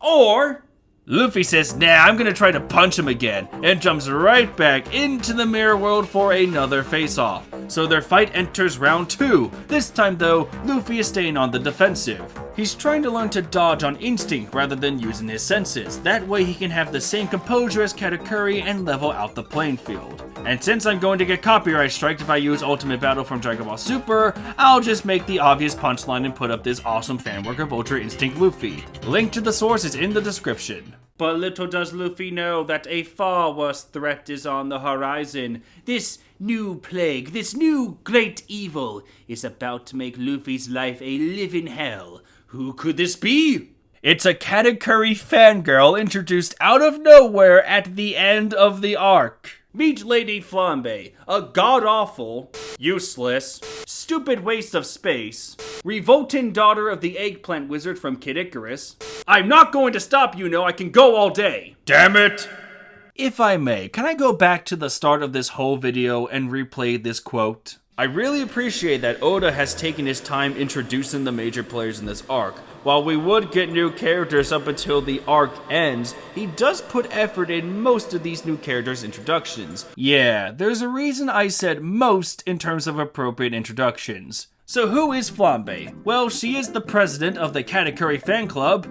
Speaker 1: Or Luffy says, nah, I'm gonna try to punch him again, and jumps right back into the mirror world for another face-off. So their fight enters round 2. This time though, Luffy is staying on the defensive. He's trying to learn to dodge on instinct rather than using his senses. That way he can have the same composure as Katakuri and level out the playing field. And since I'm going to get copyright striked if I use Ultimate Battle from Dragon Ball Super, I'll just make the obvious punchline and put up this awesome fan work of Ultra Instinct Luffy. Link to the source is in the description. But little does Luffy know that a far worse threat is on the horizon. This new plague, this new great evil, is about to make Luffy's life a living hell. Who could this be? It's a Katakuri fangirl introduced out of nowhere at the end of the arc. Meet Lady Flambe, a god-awful, useless, stupid waste of space, revolting daughter of the eggplant wizard from Kid Icarus. I'm not going to stop, you know, I can go all day.
Speaker 6: Damn it!
Speaker 1: If I may, can I go back to the start of this whole video and replay this quote? I really appreciate that Oda has taken his time introducing the major players in this arc. While we would get new characters up until the arc ends, he does put effort in most of these new characters' introductions. Yeah, there's a reason I said most in terms of appropriate introductions. So who is Flambe? Well, she is the president of the Katakuri fan club.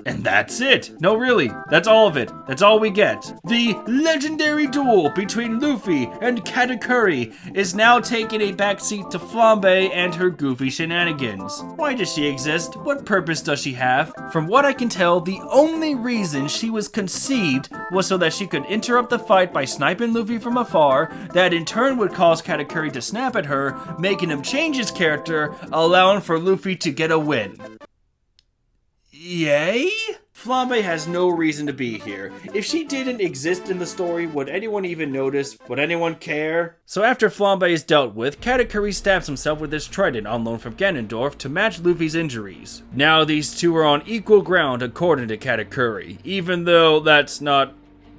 Speaker 1: And that's it. No, really, that's all of it. That's all we get. The legendary duel between Luffy and Katakuri is now taking a backseat to Flambe and her goofy shenanigans. Why does she exist? What purpose does she have? From what I can tell, the only reason she was conceived was so that she could interrupt the fight by sniping Luffy from afar, that in turn would cause Katakuri to snap at her, making him change his character, allowing for Luffy to get a win. Yay? Flambe has no reason to be here. If she didn't exist in the story, would anyone even notice? Would anyone care? So after Flambe is dealt with, Katakuri stabs himself with his trident on loan from Ganondorf to match Luffy's injuries. Now these two are on equal ground according to Katakuri, even though that's not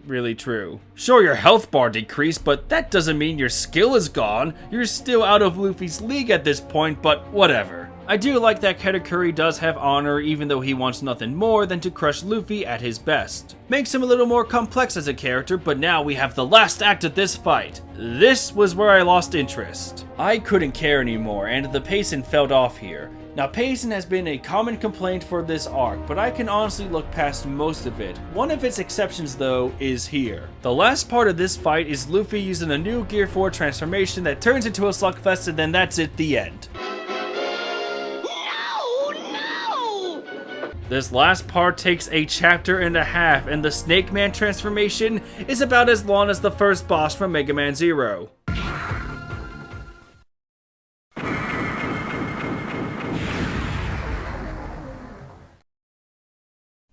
Speaker 1: really true. Sure, your health bar decreased, but that doesn't mean your skill is gone. You're still out of Luffy's league at this point, but whatever. I do like that Katakuri does have honor, even though he wants nothing more than to crush Luffy at his best. Makes him a little more complex as a character, but now we have the last act of this fight. This was where I lost interest. I couldn't care anymore, and the pacing fell off here. Now, pacing has been a common complaint for this arc, but I can honestly look past most of it. One of its exceptions, though, is here. The last part of this fight is Luffy using a new Gear 4 transformation that turns into a slugfest, and then that's it, the end. This last part takes a chapter and a half, and the Snake Man transformation is about as long as the first boss from Mega Man Zero.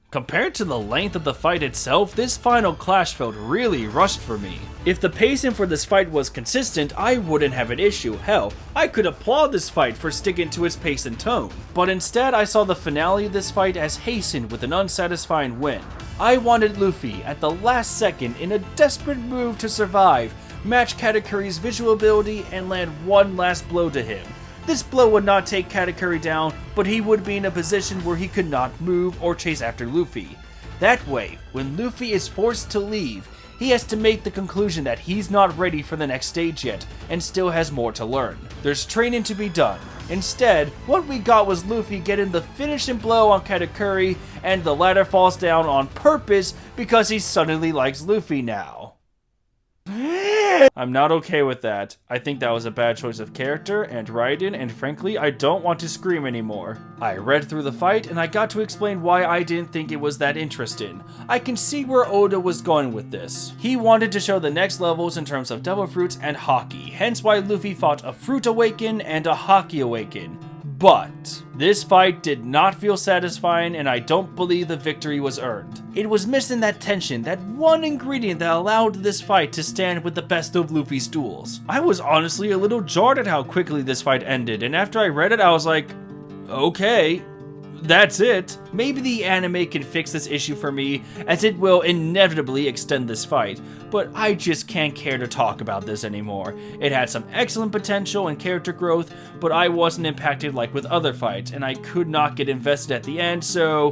Speaker 1: Compared to the length of the fight itself, this final clash felt really rushed for me. If the pacing for this fight was consistent, I wouldn't have an issue. Hell, I could applaud this fight for sticking to its pace and tone. But instead, I saw the finale of this fight as hastened with an unsatisfying win. I wanted Luffy, at the last second, in a desperate move to survive, match Katakuri's visual ability and land one last blow to him. This blow would not take Katakuri down, but he would be in a position where he could not move or chase after Luffy. That way, when Luffy is forced to leave, he has to make the conclusion that he's not ready for the next stage yet, and still has more to learn. There's training to be done. Instead, what we got was Luffy getting the finishing blow on Katakuri, and the latter falls down on purpose because he suddenly likes Luffy now. I'm not okay with that. I think that was a bad choice of character and writing, and frankly, I don't want to scream anymore. I read through the fight, and I got to explain why I didn't think it was that interesting. I can see where Oda was going with this. He wanted to show the next levels in terms of Devil Fruits and Haki, hence why Luffy fought a Fruit Awaken and a Haki Awaken. But this fight did not feel satisfying, and I don't believe the victory was earned. It was missing that tension, that one ingredient that allowed this fight to stand with the best of Luffy's duels. I was honestly a little jarred at how quickly this fight ended, and after I read it, I was like, okay, that's it. Maybe the anime can fix this issue for me, as it will inevitably extend this fight, but I just can't care to talk about this anymore. It had some excellent potential and character growth, but I wasn't impacted like with other fights, and I could not get invested at the end, so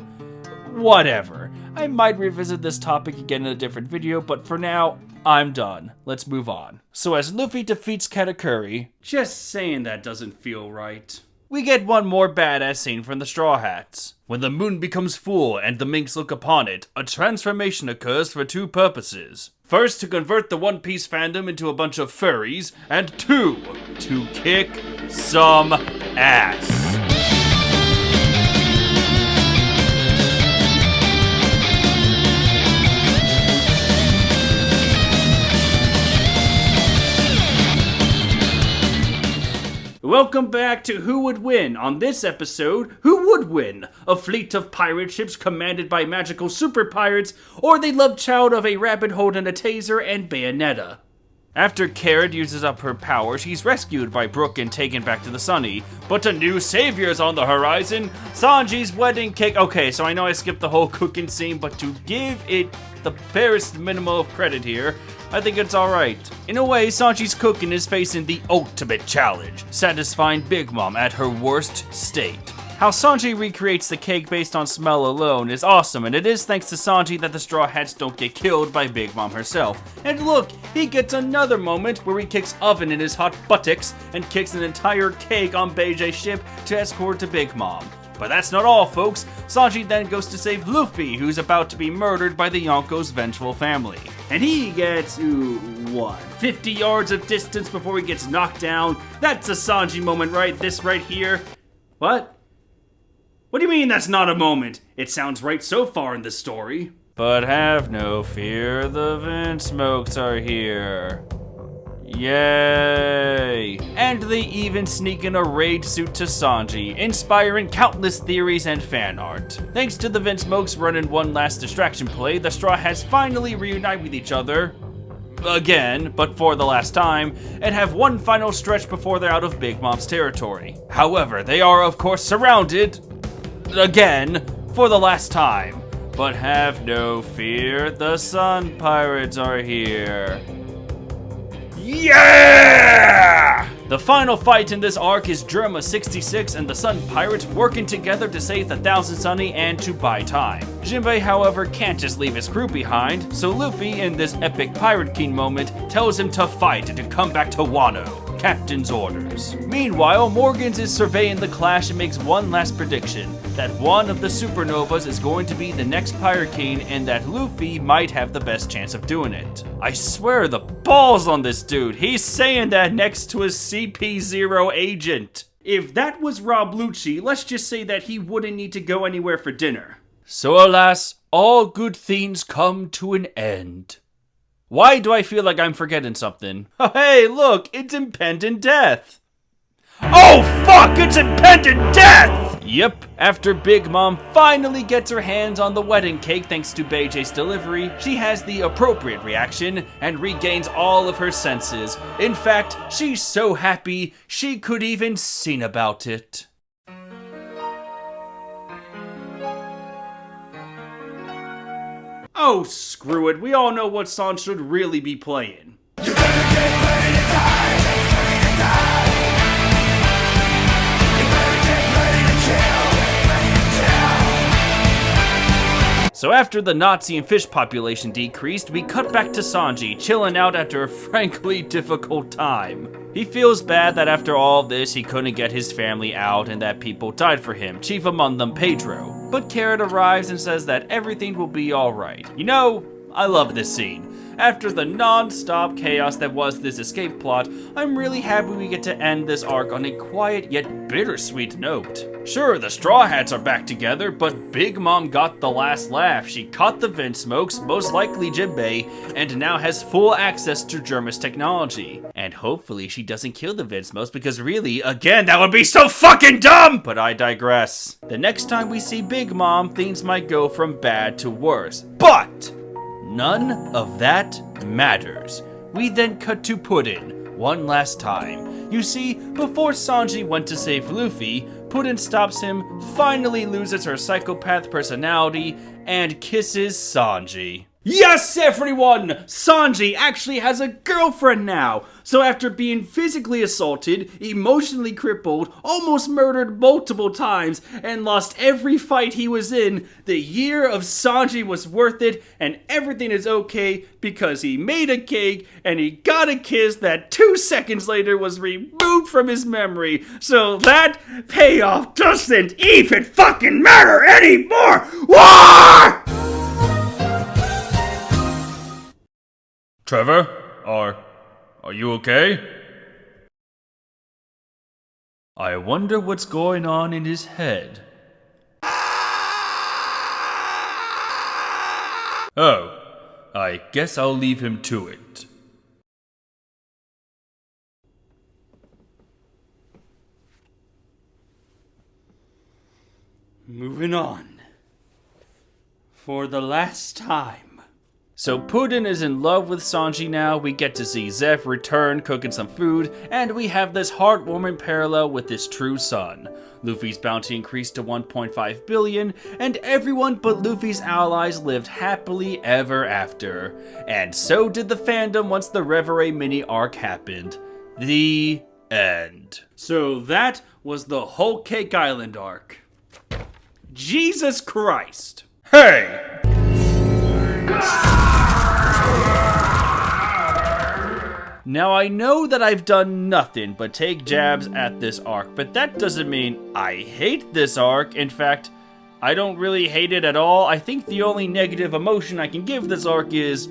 Speaker 1: whatever. I might revisit this topic again in a different video, but for now, I'm done. Let's move on. So as Luffy defeats Katakuri, just saying that doesn't feel right. We get one more badass scene from the Straw Hats. When the moon becomes full and the minks look upon it, a transformation occurs for two purposes. First, to convert the One Piece fandom into a bunch of furries, and two, to kick some ass. Welcome back to Who Would Win. On this episode, who would win? A fleet of pirate ships commanded by magical super pirates, or the love child of a rabbit holding a taser and bayonetta? After Carrot uses up her power, she's rescued by Brook and taken back to the Sunny. But a new savior's on the horizon, Sanji's wedding cake. Okay, so I know I skipped the whole cooking scene, but to give it the barest minimum of credit here, I think it's alright. In a way, Sanji's cooking is facing the ultimate challenge, satisfying Big Mom at her worst state. How Sanji recreates the cake based on smell alone is awesome, and it is thanks to Sanji that the Straw Hats don't get killed by Big Mom herself. And look, he gets another moment where he kicks Oven in his hot buttocks and kicks an entire cake on Beijay's ship to escort to Big Mom. But that's not all, folks. Sanji then goes to save Luffy, who's about to be murdered by the Yonko's vengeful family. And he gets, 50 yards of distance before he gets knocked down. That's a Sanji moment, right? This right here. What? What do you mean that's not a moment? It sounds right so far in the story. But have no fear, the vent smokes are here. Yay! And they even sneak in a raid suit to Sanji, inspiring countless theories and fan art. Thanks to the Vinsmokes running one last distraction play, the Straw Hats finally reunite with each other, again, but for the last time, and have one final stretch before they're out of Big Mom's territory. However, they are of course surrounded, again, for the last time. But have no fear, the Sun Pirates are here. Yeah! The final fight in this arc is Germa 66 and the Sun Pirates working together to save the Thousand Sunny and to buy time. Jinbei, however, can't just leave his crew behind, so Luffy, in this epic Pirate King moment, tells him to fight and to come back to Wano. Captain's orders. Meanwhile, Morgans is surveying the clash and makes one last prediction, that one of the supernovas is going to be the next Pirate King and that Luffy might have the best chance of doing it. I swear the balls on this dude, he's saying that next to his CP0 agent. If that was Rob Lucci, let's just say that he wouldn't need to go anywhere for dinner. So alas, all good things come to an end. Why do I feel like I'm forgetting something? Oh, hey, look, it's impending death. Oh, fuck, it's impending death! Yep, after Big Mom finally gets her hands on the wedding cake thanks to Beijay's delivery, she has the appropriate reaction and regains all of her senses. In fact, she's so happy, she could even sing about it. Oh, screw it. We all know what song should really be playing. You better get ready to die. You better get ready to kill. So after the Nazi and fish population decreased, we cut back to Sanji, chilling out after a frankly difficult time. He feels bad that after all this, he couldn't get his family out and that people died for him, chief among them Pedro. But Carrot arrives and says that everything will be alright. You know, I love this scene. After the non-stop chaos that was this escape plot, I'm really happy we get to end this arc on a quiet yet bittersweet note. Sure, the Straw Hats are back together, but Big Mom got the last laugh. She caught the vent smokes, most likely Jinbei, and now has full access to Germa's technology. And hopefully she doesn't kill the vent smokes, because really, again, that would be so fucking dumb! But I digress. The next time we see Big Mom, things might go from bad to worse. But none of that matters. We then cut to Puddin one last time. You see, before Sanji went to save Luffy, Puddin stops him, finally loses her psychopath personality, and kisses Sanji. Yes, everyone! Sanji actually has a girlfriend now! So after being physically assaulted, emotionally crippled, almost murdered multiple times, and lost every fight he was in, the year of Sanji was worth it, and everything is okay because he made a cake, and he got a kiss that 2 seconds later was removed from his memory. So that payoff doesn't even fucking matter anymore! War!
Speaker 6: Trevor, are you okay? I wonder what's going on in his head. Oh, I guess I'll leave him to it.
Speaker 1: Moving on. For the last time. So Puddin is in love with Sanji now, we get to see Zeph return cooking some food, and we have this heartwarming parallel with his true son. Luffy's bounty increased to 1.5 billion, and everyone but Luffy's allies lived happily ever after. And so did the fandom once the Reverie mini arc happened. The end. So that was the Whole Cake Island arc. Jesus Christ.
Speaker 6: Hey!
Speaker 1: Now I know that I've done nothing but take jabs at this arc, but that doesn't mean I hate this arc. In fact, I don't really hate it at all. I think the only negative emotion I can give this arc is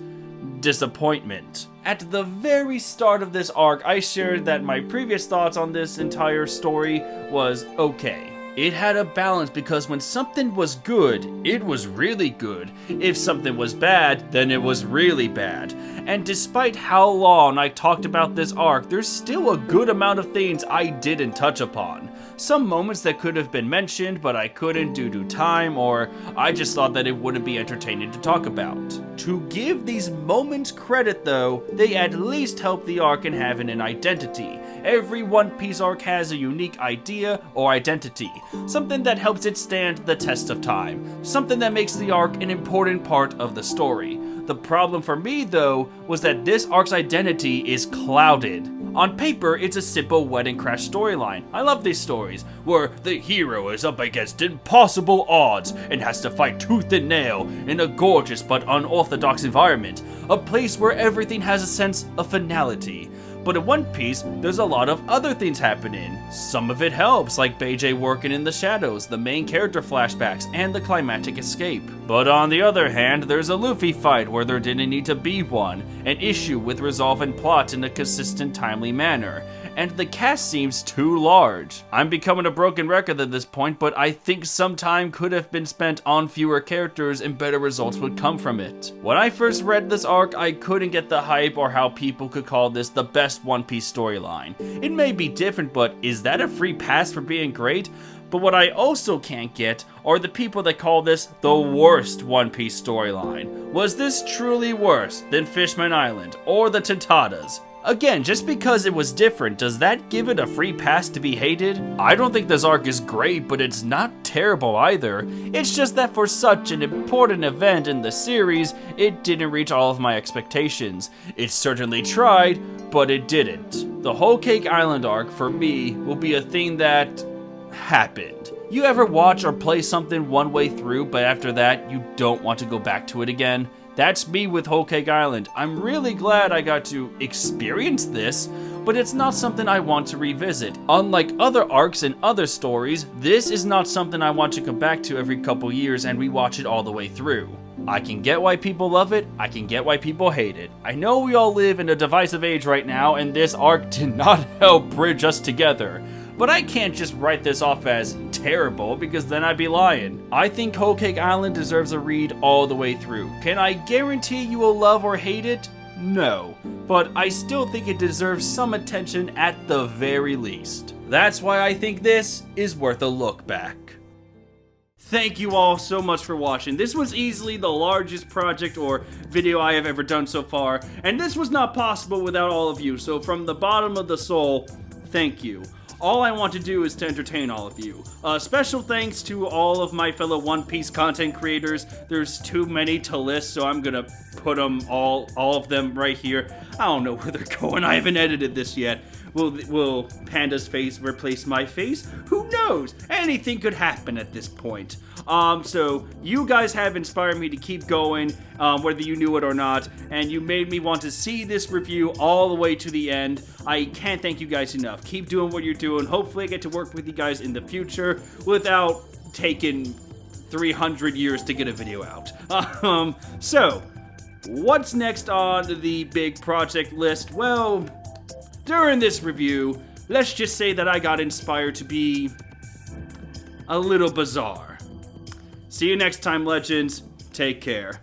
Speaker 1: disappointment. At the very start of this arc, I shared that my previous thoughts on this entire story was okay. It had a balance because when something was good, it was really good. If something was bad, then it was really bad. And despite how long I talked about this arc, there's still a good amount of things I didn't touch upon. Some moments that could have been mentioned, but I couldn't due to time, or I just thought that it wouldn't be entertaining to talk about. To give these moments credit though, they at least help the arc in having an identity. Every One Piece arc has a unique idea or identity, something that helps it stand the test of time, something that makes the arc an important part of the story. The problem for me though was that this arc's identity is clouded. On paper, it's a simple wedding crash storyline. I love these stories, where the hero is up against impossible odds and has to fight tooth and nail in a gorgeous but unorthodox environment, a place where everything has a sense of finality. But in One Piece, there's a lot of other things happening. Some of it helps, like Beijing working in the shadows, the main character flashbacks, and the climactic escape. But on the other hand, there's a Luffy fight where there didn't need to be one, an issue with resolving plot in a consistent, timely manner, and the cast seems too large. I'm becoming a broken record at this point, but I think some time could have been spent on fewer characters and better results would come from it. When I first read this arc, I couldn't get the hype or how people could call this the best One Piece storyline. It may be different, but is that a free pass for being great? But what I also can't get are the people that call this the worst One Piece storyline. Was this truly worse than Fishman Island or the Tentatas? Again, just because it was different, does that give it a free pass to be hated? I don't think this arc is great, but it's not terrible either. It's just that for such an important event in the series, it didn't reach all of my expectations. It certainly tried, but it didn't. The Whole Cake Island arc, for me, will be a thing that happened. You ever watch or play something one way through, but after that, you don't want to go back to it again? That's me with Whole Cake Island. I'm really glad I got to experience this, but it's not something I want to revisit. Unlike other arcs and other stories, this is not something I want to come back to every couple years and rewatch it all the way through. I can get why people love it, I can get why people hate it. I know we all live in a divisive age right now, and this arc did not help bridge us together. But I can't just write this off as terrible, because then I'd be lying. I think Whole Cake Island deserves a read all the way through. Can I guarantee you will love or hate it? No. But I still think it deserves some attention at the very least. That's why I think this is worth a look back. Thank you all so much for watching. This was easily the largest project or video I have ever done so far, and this was not possible without all of you, so from the bottom of the soul, thank you. All I want to do is to entertain all of you. Special thanks to all of my fellow One Piece content creators. There's too many to list, so I'm gonna put them all of them right here. I don't know where they're going, I haven't edited this yet. Will Panda's face replace my face? Who knows? Anything could happen at this point. So you guys have inspired me to keep going, whether you knew it or not, and you made me want to see this review all the way to the end. I can't thank you guys enough. Keep doing what you're doing. Hopefully I get to work with you guys in the future without taking 300 years to get a video out. So, what's next on the big project list? Well, during this review, let's just say that I got inspired to be a little bizarre. See you next time, legends. Take care.